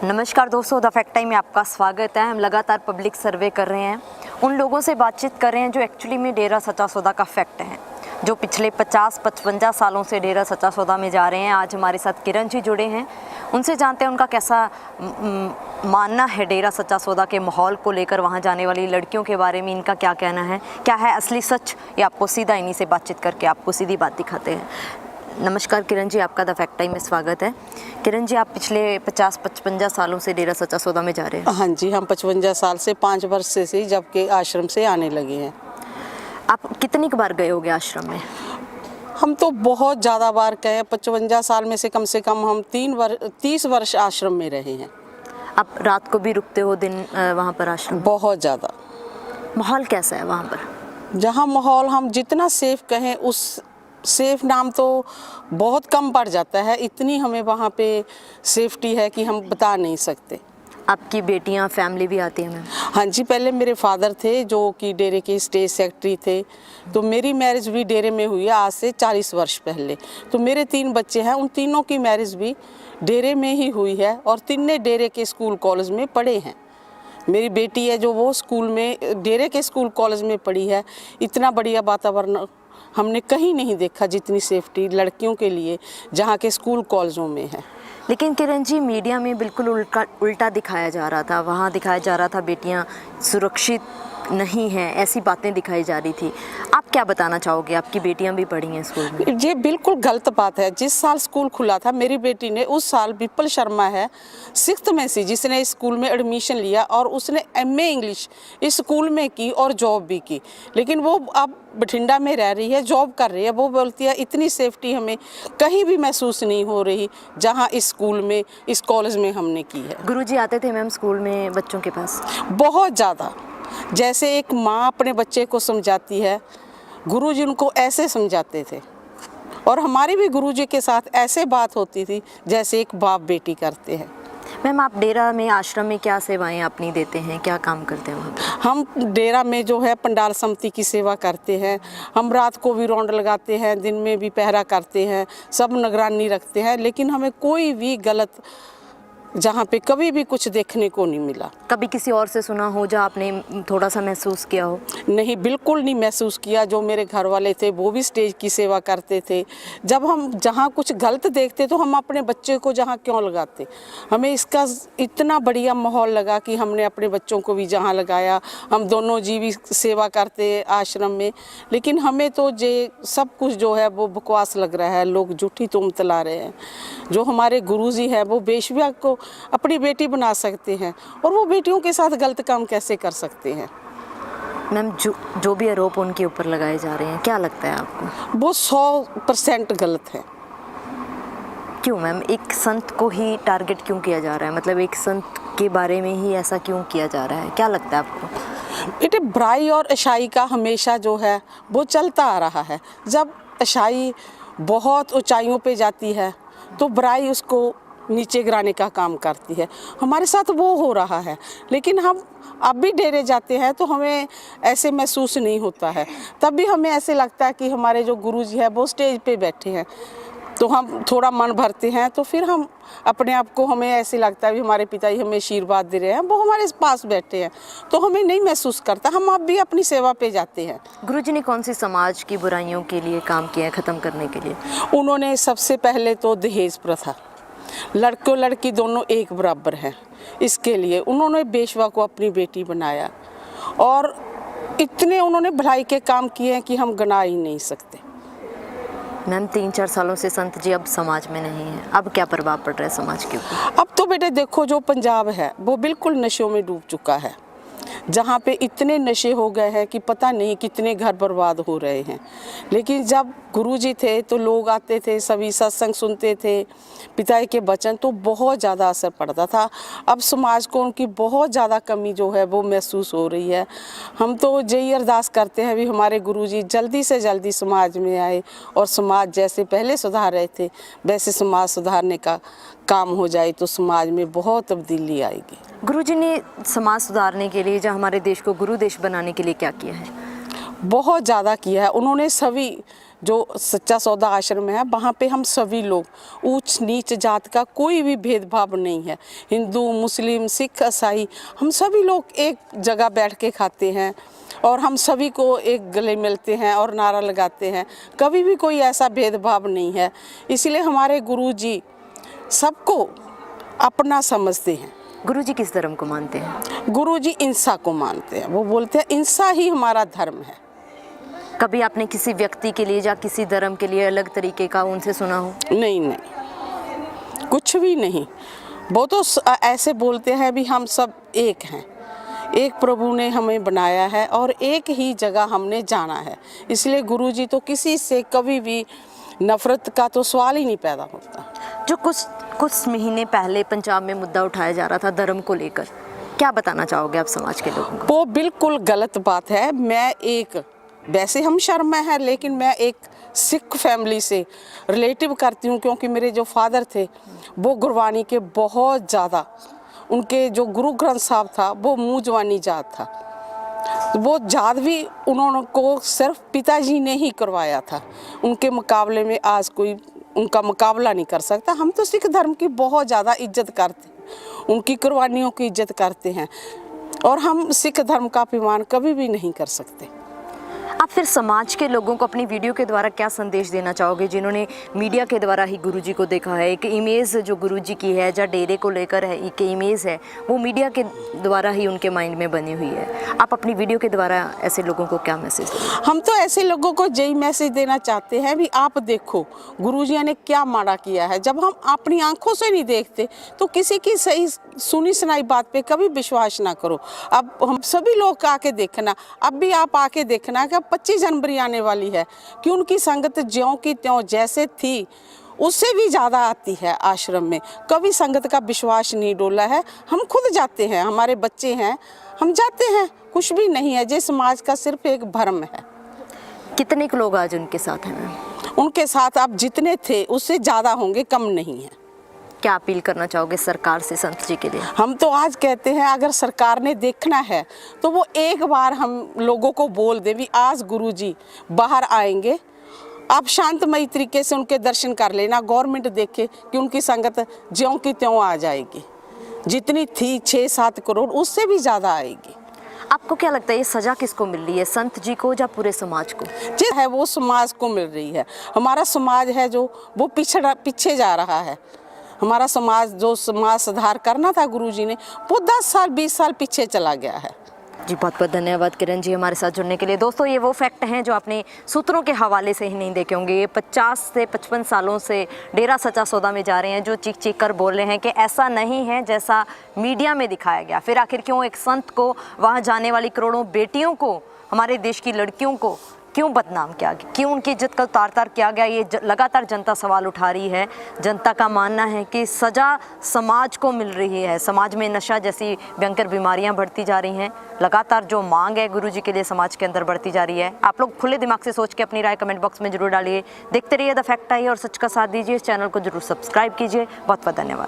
नमस्कार दोस्तों, the fact time में आपका स्वागत है। हम लगातार पब्लिक सर्वे कर रहे हैं, उन लोगों से बातचीत कर रहे हैं जो एक्चुअली में डेरा सच्चा सौदा का फैक्ट है, जो पिछले 50-55 सालों से डेरा सच्चा सौदा में जा रहे हैं। आज हमारे साथ किरण जी जुड़े हैं, उनसे जानते हैं उनका कैसा मानना है डेरा सच्चा सौदा के माहौल को लेकर, वहाँ जाने वाली लड़कियों के बारे में इनका क्या कहना है, क्या है असली सच, ये आपको सीधा इन्हीं से बातचीत करके आपको सीधी बात दिखाते हैं। नमस्कार किरण जी, आपका द फैक्ट टाइम में स्वागत है। किरण जी, आप पिछले 50-55 सालों से डेरा सच्चा सौदा में जा रहे हैं। हाँ जी, हम 55 साल से 5 वर्ष से जब के आश्रम से आने लगे हैं। आप कितनी बार गए होगे आश्रम में? हम तो बहुत ज़्यादा बार गए। 55 साल में से कम हम 30 वर्ष आश्रम में रहे हैं। आप रात को भी रुकते हो दिन वहाँ पर आश्रम? बहुत ज़्यादा। माहौल कैसा है वहाँ पर? जहाँ माहौल हम जितना सेफ कहें, उस सेफ नाम तो बहुत कम पड़ जाता है। इतनी हमें वहाँ पे सेफ्टी है कि हम बता नहीं सकते। आपकी बेटियाँ, फैमिली भी आती है मैम? हाँ जी, पहले मेरे फादर थे जो कि डेरे के स्टेट सेक्रेटरी थे, तो मेरी मैरिज भी डेरे में हुई है आज से 40 वर्ष पहले। तो मेरे 3 बच्चे हैं, उन तीनों की मैरिज भी डेरे में ही हुई है और तीनों डेरे के स्कूल कॉलेज में पढ़े हैं। मेरी बेटी है जो वो स्कूल में, डेरे के स्कूल कॉलेज में पढ़ी है। इतना बढ़िया वातावरण हमने कहीं नहीं देखा जितनी सेफ्टी लड़कियों के लिए जहाँ के स्कूल कॉलेजों में है। लेकिन किरण जी, मीडिया में बिल्कुल उल्टा दिखाया जा रहा था। वहाँ दिखाया जा रहा था बेटियाँ सुरक्षित नहीं हैं, ऐसी बातें दिखाई जा रही थी। आप क्या बताना चाहोगे? आपकी बेटियां भी पढ़ी हैं स्कूल में। ये बिल्कुल गलत बात है। जिस साल स्कूल खुला था, मेरी बेटी ने उस साल, विपुल शर्मा है 6th में से, जिसने इस स्कूल में एडमिशन लिया और उसने MA इंग्लिश इस स्कूल में की और जॉब भी की। लेकिन वो अब बठिंडा में रह रही है, जॉब कर रही है। वो बोलती है इतनी सेफ्टी हमें कहीं भी महसूस नहीं हो रही जहाँ इस स्कूल में, इस कॉलेज में हमने की है। गुरुजी आते थे मैम स्कूल में बच्चों के पास? बहुत ज़्यादा। जैसे एक माँ अपने बच्चे को समझाती है, गुरुजी उनको ऐसे समझाते थे। और हमारी भी गुरुजी के साथ ऐसे बात होती थी जैसे एक बाप बेटी करते हैं। मैम, आप डेरा में, आश्रम में क्या सेवाएं अपनी देते हैं, क्या काम करते हैं वहाँ पर? हम डेरा में जो है पंडाल समिति की सेवा करते हैं। हम रात को भी रौंड लगाते हैं, दिन में भी पहरा करते हैं, सब निगरानी रखते हैं। लेकिन हमें कोई भी गलत जहाँ पे कभी भी कुछ देखने को नहीं मिला। कभी किसी और से सुना हो जहाँ आपने थोड़ा सा महसूस किया हो? नहीं, बिल्कुल नहीं महसूस किया। जो मेरे घर वाले थे वो भी स्टेज की सेवा करते थे। जब हम जहाँ कुछ गलत देखते तो हम अपने बच्चे को जहाँ क्यों लगाते। हमें इसका इतना बढ़िया माहौल लगा कि हमने अपने बच्चों को भी जहाँ लगाया। हम दोनों जी भी सेवा करते आश्रम में। लेकिन हमें तो ये सब कुछ जो है वो बकवास लग रहा है, लोग झूठी तुहमत ला रहे हैं। जो हमारे गुरुजी है वो बेश्या को अपनी बेटी बना सकते हैं और वो बेटियों के साथ गलत काम कैसे कर सकते हैं? मैम, जो भी आरोप उनके ऊपर लगाए जा रहे हैं, क्या लगता है आपको? वो 100% गलत है। क्यों मैम? एक संत को ही टारगेट क्यों किया जा रहा है? मतलब एक संत के बारे में ही ऐसा क्यों किया जा रहा है, क्या लगता है आपको? बेटे, बुराई और अच्छाई का हमेशा जो है वो चलता आ रहा है। जब अच्छाई बहुत ऊंचाइयों पे जाती है तो बुराई उसको नीचे गिराने का काम करती है। हमारे साथ वो हो रहा है। लेकिन हम अब भी डेरे जाते हैं तो हमें ऐसे महसूस नहीं होता है। तब भी हमें ऐसे लगता है कि हमारे जो गुरुजी है वो स्टेज पे बैठे हैं, तो हम थोड़ा मन भरते हैं। तो फिर हम अपने आप को, हमें ऐसे लगता है कि हमारे पिताजी हमें आशीर्वाद दे रहे हैं, वो हमारे पास बैठे हैं, तो हमें नहीं महसूस करता। हम अब भी अपनी सेवा पे जाते हैं। गुरुजी ने कौन सी समाज की बुराइयों के लिए काम किया है ख़त्म करने के लिए? उन्होंने सबसे पहले तो दहेज प्रथा, लड़कों लड़की दोनों एक बराबर हैं, इसके लिए उन्होंने बेशवा को अपनी बेटी बनाया। और इतने उन्होंने भलाई के काम किए हैं कि हम गिना ही नहीं सकते। मैम, 3-4 सालों से संत जी अब समाज में नहीं है, अब क्या प्रभाव पड़ रहा है समाज के ऊपर? अब तो बेटे देखो, जो पंजाब है वो बिल्कुल नशों में डूब चुका है। जहाँ पे इतने नशे हो गए हैं कि पता नहीं कितने घर बर्बाद हो रहे हैं। लेकिन जब गुरुजी थे तो लोग आते थे, सभी सत्संग सुनते थे, पिताजी के वचन, तो बहुत ज़्यादा असर पड़ता था। अब समाज को उनकी बहुत ज़्यादा कमी जो है वो महसूस हो रही है। हम तो यही अरदास करते हैं भी हमारे गुरुजी जल्दी से जल्दी समाज में आए और समाज जैसे पहले सुधार रहे थे वैसे समाज सुधारने का काम हो जाए तो समाज में बहुत तब्दीली आएगी। गुरुजी ने समाज सुधारने के लिए, जो हमारे देश को गुरु देश बनाने के लिए क्या किया है? बहुत ज़्यादा किया है उन्होंने। सभी जो सच्चा सौदा आश्रम है वहाँ पे हम सभी लोग ऊंच नीच जात का कोई भी भेदभाव नहीं है। हिंदू, मुस्लिम, सिख, ईसाई, हम सभी लोग एक जगह बैठ के खाते हैं और हम सभी को एक गले मिलते हैं और नारा लगाते हैं। कभी भी कोई ऐसा भेदभाव नहीं है। इसलिए हमारे गुरुजी सबको अपना समझते हैं। गुरुजी किस धर्म को मानते हैं? गुरुजी इंसा को मानते हैं। वो बोलते हैं इंसा ही हमारा धर्म है। कभी आपने किसी व्यक्ति के लिए या किसी धर्म के लिए अलग तरीके का उनसे सुना हो? नहीं नहीं, कुछ भी नहीं। वो तो ऐसे बोलते हैं भी हम सब एक हैं, एक प्रभु ने हमें बनाया है और एक ही जगह हमने जाना है। इसलिए गुरुजी तो किसी से कभी भी नफरत का तो सवाल ही नहीं पैदा होता। जो कुछ महीने पहले पंजाब में मुद्दा उठाया जा रहा था धर्म को लेकर, क्या बताना चाहोगे आप समाज के लोगों को? वो बिल्कुल गलत बात है। मैं एक, वैसे हम शर्मा है, लेकिन मैं एक सिख फैमिली से रिलेटिव करती हूँ, क्योंकि मेरे जो फादर थे वो गुरबानी के बहुत ज़्यादा, उनके जो गुरु ग्रंथ साहब था वो मूंजवानी जात था। वो जात भी उन्होंने को सिर्फ पिताजी ने ही करवाया था। उनके मुकाबले में आज कोई उनका मुकाबला नहीं कर सकता। हम तो सिख धर्म की बहुत ज़्यादा इज्जत करते हैं, उनकी कुर्बानियों की इज्जत करते हैं और हम सिख धर्म का अपमान कभी भी नहीं कर सकते। आप फिर समाज के लोगों को अपनी वीडियो के द्वारा क्या संदेश देना चाहोगे, जिन्होंने मीडिया के द्वारा ही गुरुजी को देखा है? एक इमेज जो गुरुजी की है, जो डेरे को लेकर है एक इमेज है, वो मीडिया के द्वारा ही उनके माइंड में बनी हुई है। आप अपनी वीडियो के द्वारा ऐसे लोगों को क्या मैसेज देंगे? हम तो ऐसे लोगों को यही मैसेज देना चाहते हैं भी आप देखो गुरुजी ने क्या माड़ा किया है। जब हम अपनी आंखों से नहीं देखते तो किसी की सही सुनी सुनाई बात पे कभी विश्वास ना करो। अब हम सभी लोग आके देखना, अब भी आप आके देखना कि 25 जनवरी आने वाली है कि उनकी संगत ज्यों की त्यों जैसे थी उससे भी ज़्यादा आती है आश्रम में। कभी संगत का विश्वास नहीं डोला है। हम खुद जाते हैं, हमारे बच्चे हैं, हम जाते हैं, कुछ भी नहीं है। ये समाज का सिर्फ एक भ्रम है। कितने लोग आज उनके साथ हैं? उनके साथ आप जितने थे उससे ज़्यादा होंगे, कम नहीं है। क्या अपील करना चाहोगे सरकार से संत जी के लिए? हम तो आज कहते हैं अगर सरकार ने देखना है तो वो एक बार हम लोगों को बोल दे भी आज गुरुजी बाहर आएंगे, आप शांतमयी तरीके से उनके दर्शन कर लेना। गवर्नमेंट देखे कि उनकी संगत ज्यों की त्यों आ जाएगी, जितनी थी 6-7 करोड़ उससे भी ज़्यादा आएगी। आपको क्या लगता है ये सजा किसको मिल रही है, संत जी को या पूरे समाज को? जो है वो समाज को मिल रही है। हमारा समाज है जो वो पीछे जा रहा है। हमारा समाज जो समाज सुधार करना था गुरुजी ने, वो 10 साल 20 साल पीछे चला गया है। जी बहुत बहुत धन्यवाद किरण जी हमारे साथ जुड़ने के लिए। दोस्तों ये वो फैक्ट हैं जो आपने सूत्रों के हवाले से ही नहीं देखे होंगे। ये 50 से 55 सालों से डेरा सच्चा सौदा में जा रहे हैं, जो चीख चीख कर बोल रहे हैं कि ऐसा नहीं है जैसा मीडिया में दिखाया गया। फिर आखिर क्यों एक संत को, वहाँ जाने वाली करोड़ों बेटियों को, हमारे देश की लड़कियों को क्यों बदनाम किया गया, क्यों उनकी इज्जत का तार तार किया गया? ये लगातार जनता सवाल उठा रही है। जनता का मानना है कि सज़ा समाज को मिल रही है। समाज में नशा जैसी भयंकर बीमारियां बढ़ती जा रही हैं। लगातार जो मांग है गुरुजी के लिए समाज के अंदर बढ़ती जा रही है। आप लोग खुले दिमाग से सोच के अपनी राय कमेंट बॉक्स में जरूर डालिए। देखते रहिए द फैक्ट आई और सच का साथ दीजिए। इस चैनल को जरूर सब्सक्राइब कीजिए। बहुत बहुत धन्यवाद।